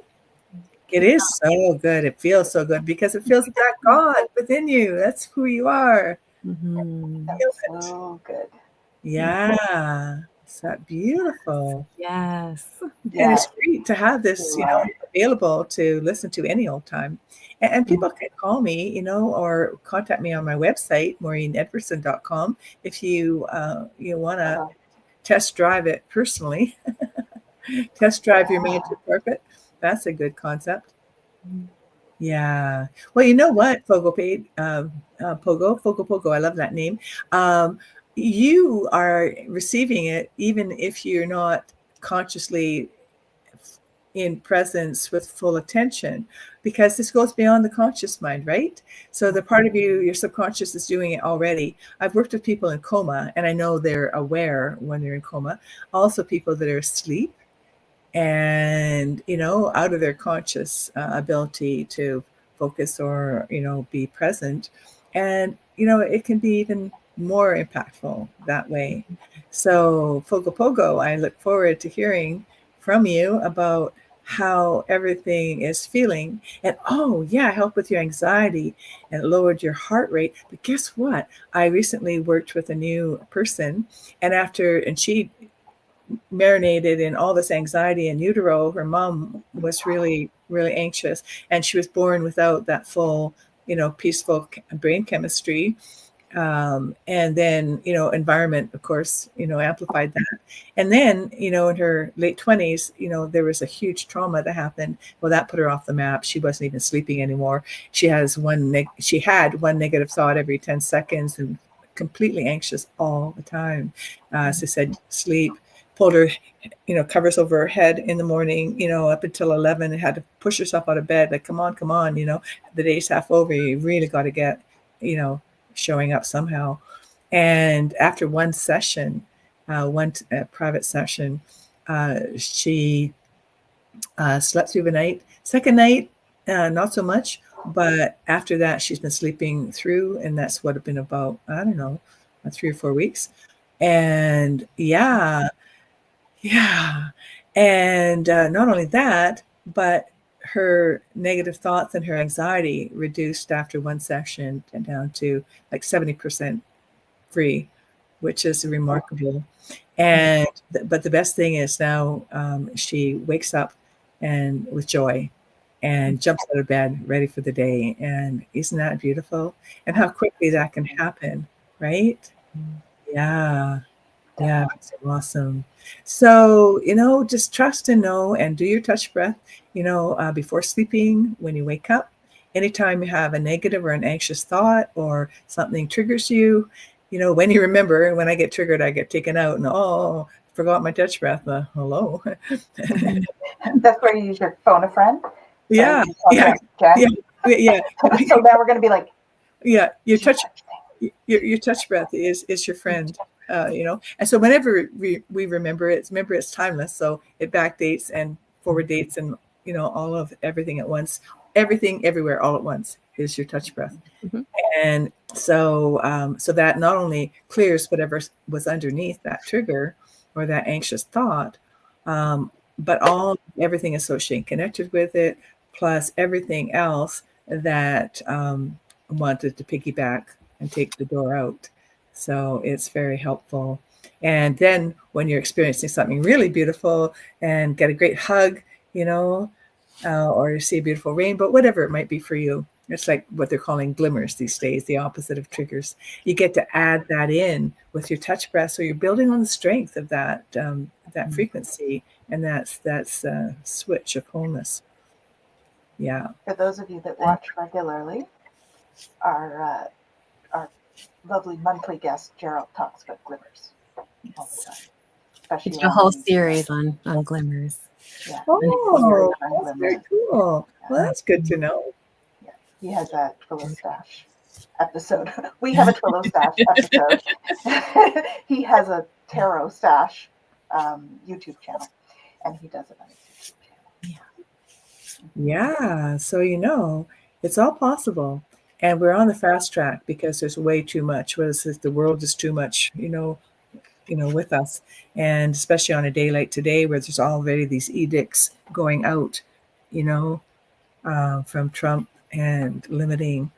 It is so good. It feels so good because it feels that God within you. That's who you are. That's so good. Yeah. It's that beautiful. Yes. And it's great to have this, available to listen to any old time. And people can call me, or contact me on my website, maureenedwardson.com, if you want to test drive it personally. Test drive your magic carpet. That's a good concept. Yeah. Well, you know what, Pogo, Pogo, I love that name. You are receiving it even if you're not consciously in presence with full attention, because this goes beyond the conscious mind, right? So the part of you, your subconscious, is doing it already. I've worked with people in coma, and I know they're aware when they're in coma. Also people that are asleep and, out of their conscious ability to focus or, be present. And, it can be even more impactful that way. So Pogo, I look forward to hearing from you about how everything is feeling. And help with your anxiety and lowered your heart rate. But guess what? I recently worked with a new person, and she marinated in all this anxiety in utero. Her mom was really, really anxious, and she was born without that full, peaceful brain chemistry. And then, environment, of course, amplified that. And then, in her late 20s, there was a huge trauma that happened. Well, that put her off the map. She wasn't even sleeping anymore. She had one negative thought every 10 seconds and completely anxious all the time. So said, sleep, pulled her, covers over her head in the morning, up until 11, and had to push herself out of bed. Like, come on, the day's half over. You really got to get, showing up somehow. And after one session, one private session, She slept through the night. Second night, not so much. But after that, she's been sleeping through, and that's what it's been about, I don't know, 3 or 4 weeks. And yeah, yeah. And not only that, but her negative thoughts and her anxiety reduced after one session and down to like 70% free, which is remarkable. And but the best thing is now she wakes up and with joy and jumps out of bed ready for the day. And isn't that beautiful? And how quickly that can happen, right? Yeah. Yeah, it's awesome. So, just trust and know and do your touch breath, before sleeping, when you wake up. Anytime you have a negative or an anxious thought or something triggers you, when you remember, when I get triggered, I get taken out and, oh, forgot my touch breath. Hello. That's where you use your phone a friend. So Yeah, you tell yeah, Jen, yeah. so now we're going to be like, Yeah, your touch thing. your touch breath is your friend, and so whenever we remember it's timeless, so it backdates and forward dates and all of everything at once, everything everywhere all at once is your touch breath. Mhm. And so that not only clears whatever was underneath that trigger or that anxious thought, but everything associated connected with it, plus everything else that wanted to piggyback and take the door out. So it's very helpful. And then when you're experiencing something really beautiful and get a great hug, or you see a beautiful rainbow, whatever it might be for you, it's like what they're calling glimmers these days, the opposite of triggers. You get to add that in with your touch breath, so you're building on the strength of that frequency, and that's switch of wholeness. Yeah. For those of you that watch regularly, our lovely monthly guest Gerald talks about glimmers all the time, especially It's a whole series on glimmers. Yeah. Oh, that's very cool. Well, that's good to know. Yeah. He has a Twillow stash episode. We have a Twillow stash episode. He has a tarot stash YouTube channel, and he does it on his YouTube channel. Yeah. So, it's all possible. And we're on the fast track because there's way too much. The world is too much, with us. And especially on a day like today, where there's already these edicts going out, from Trump and limiting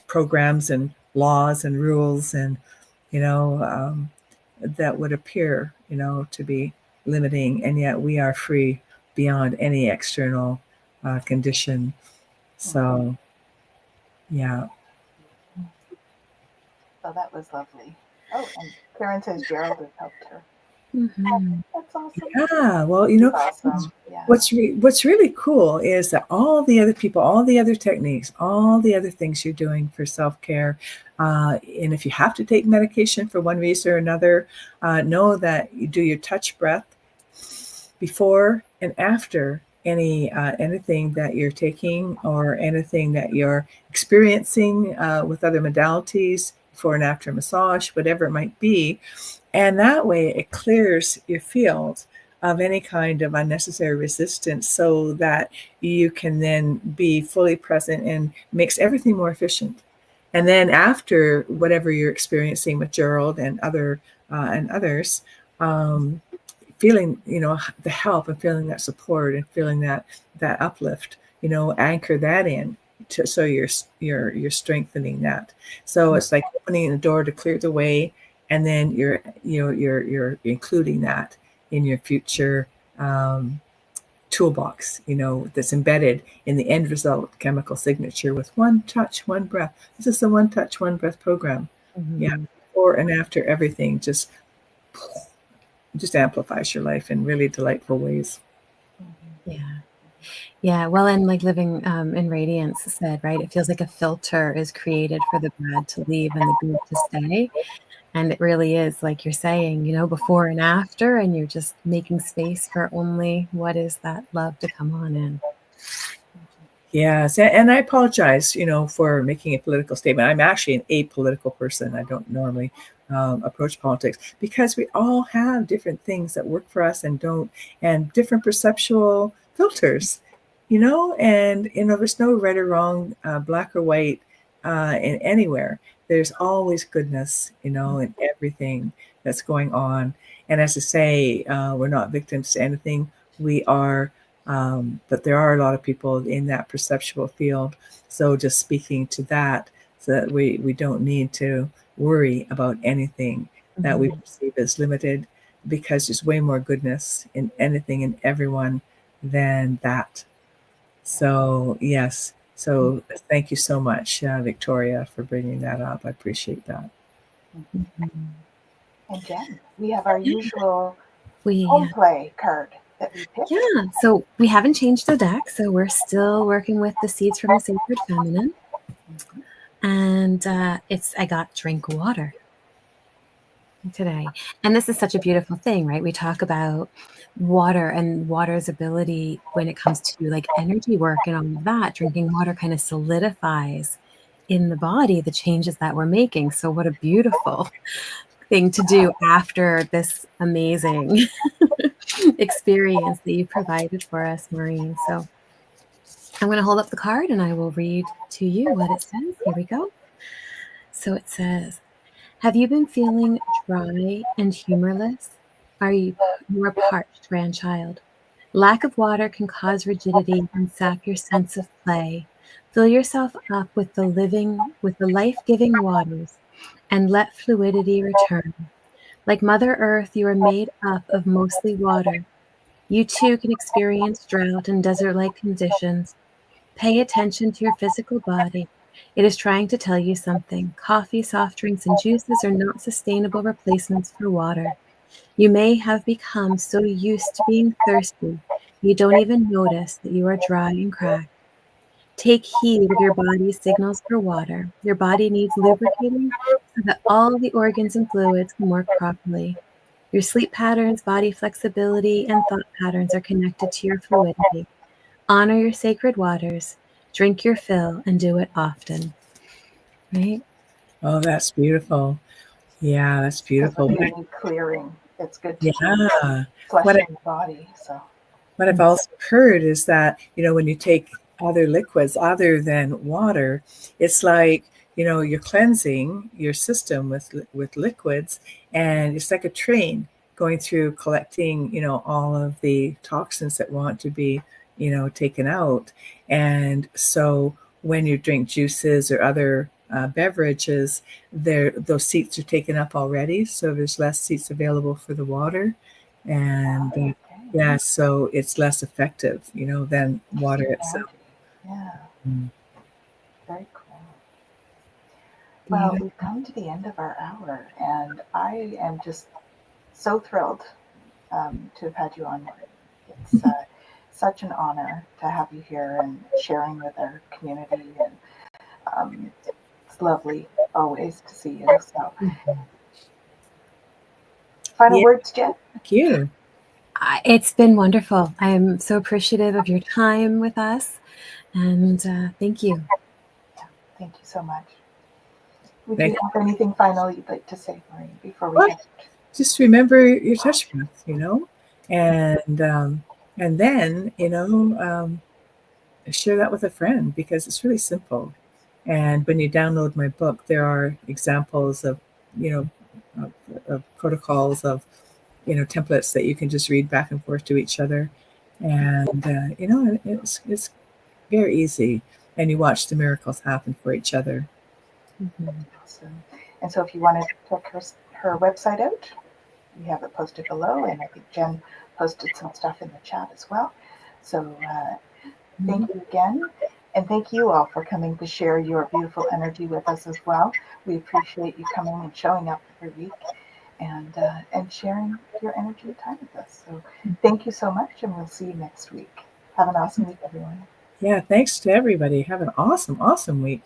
programs and laws and rules and, that would appear, to be limiting. And yet we are free beyond any external condition. So, yeah. So that was lovely. Oh, and Karen says Gerald has helped her. Mm-hmm. That's awesome. Yeah. Well, Awesome. Yeah. what's really cool is that all the other people, all the other techniques, all the other things you're doing for self-care, and if you have to take medication for one reason or another, know that you do your touch breath before and after anything that you're taking or anything that you're experiencing with other modalities, before and after massage, whatever it might be. And that way it clears your field of any kind of unnecessary resistance, so that you can then be fully present and makes everything more efficient. And then after whatever you're experiencing with Gerald and others, feeling the help and feeling that support and feeling that uplift, anchor that in so you're strengthening that. So it's like opening the door to clear the way, and then you're including that in your future toolbox, that's embedded in the end result chemical signature with one touch, one breath. This is the one touch, one breath program. Mm-hmm. Yeah, before and after everything just amplifies your life in really delightful ways. Yeah. Well, and like living in radiance said, right? It feels like a filter is created for the bad to leave and the good to stay. And it really is, like you're saying, before and after, and you're just making space for only what is that love to come on in. Yes, and I apologize, for making a political statement. I'm actually an apolitical person. I don't normally approach politics, because we all have different things that work for us and don't, and different perceptual filters, and there's no right or wrong, black or white, in anywhere. There's always goodness, in everything that's going on. And as I say, we're not victims to anything. We are, but there are a lot of people in that perceptual field. So just speaking to that, so that we don't need to worry about anything that we perceive as limited, because there's way more goodness in anything and everyone than that. So, yes. So thank you so much, Victoria, for bringing that up. I appreciate that. And Jen, we have our usual We home play card that we picked. Yeah, so we haven't changed the deck, so we're still working with the seeds from the sacred feminine. And I got drink water today. And this is such a beautiful thing, right? We talk about water and water's ability when it comes to like energy work and all of that. Drinking water kind of solidifies in the body the changes that we're making. So what a beautiful thing to do after this amazing experience that you provided for us, Maureen. So I'm going to hold up the card and I will read to you what it says. Here we go. So it says, have you been feeling dry and humorless? You are parched, grandchild? Lack of water can cause rigidity and sap your sense of play. Fill yourself up with the life-giving waters and let fluidity return. Like Mother Earth, you are made up of mostly water. You too can experience drought and desert-like conditions. Pay attention to your physical body. It is trying to tell you something. Coffee, soft drinks, and juices are not sustainable replacements for water. You may have become so used to being thirsty, you don't even notice that you are dry and cracked. Take heed of your body's signals for water. Your body needs lubricating so that all the organs and fluids can work properly. Your sleep patterns, body flexibility, and thought patterns are connected to your fluidity. Honor your sacred waters. Drink your fill and do it often. Right? Oh, that's beautiful. Yeah, that's beautiful. It's really clearing. It's good to Yeah. flush What in the body. So What I've also heard is that, when you take other liquids other than water, it's like, you're cleansing your system with liquids, and it's like a train going through collecting, all of the toxins that want to be, taken out. And so when you drink juices or other beverages, those seats are taken up already, so there's less seats available for the water. And yeah, so it's less effective, than water itself. yeah, Mm. very cool. Yeah. Well, we've come to the end of our hour, and I am just so thrilled to have had you on, Maureen. It's such an honor to have you here and sharing with our community, and it's lovely always to see you. So, final Yeah, words, Jen? thank you. It's been wonderful. I am so appreciative of your time with us. And thank you. Yeah, thank you so much. Would Thank you have anything final you'd like to say, Maureen, before we Well, head? just remember your touch breath, and then, share that with a friend, because it's really simple. And when you download my book, there are examples of, you know, of protocols, of, templates that you can just read back and forth to each other. And, it's very easy. And you watch the miracles happen for each other. Awesome. And so if you want to check her website out, we have it posted below, and I think Jen posted some stuff in the chat as well. So thank you again, and thank you all for coming to share your beautiful energy with us as well. We appreciate you coming and showing up every week, and sharing your energy and time with us. So thank you so much, and we'll see you next week. Have an awesome week, everyone. Yeah, thanks to everybody. Have an awesome, awesome week.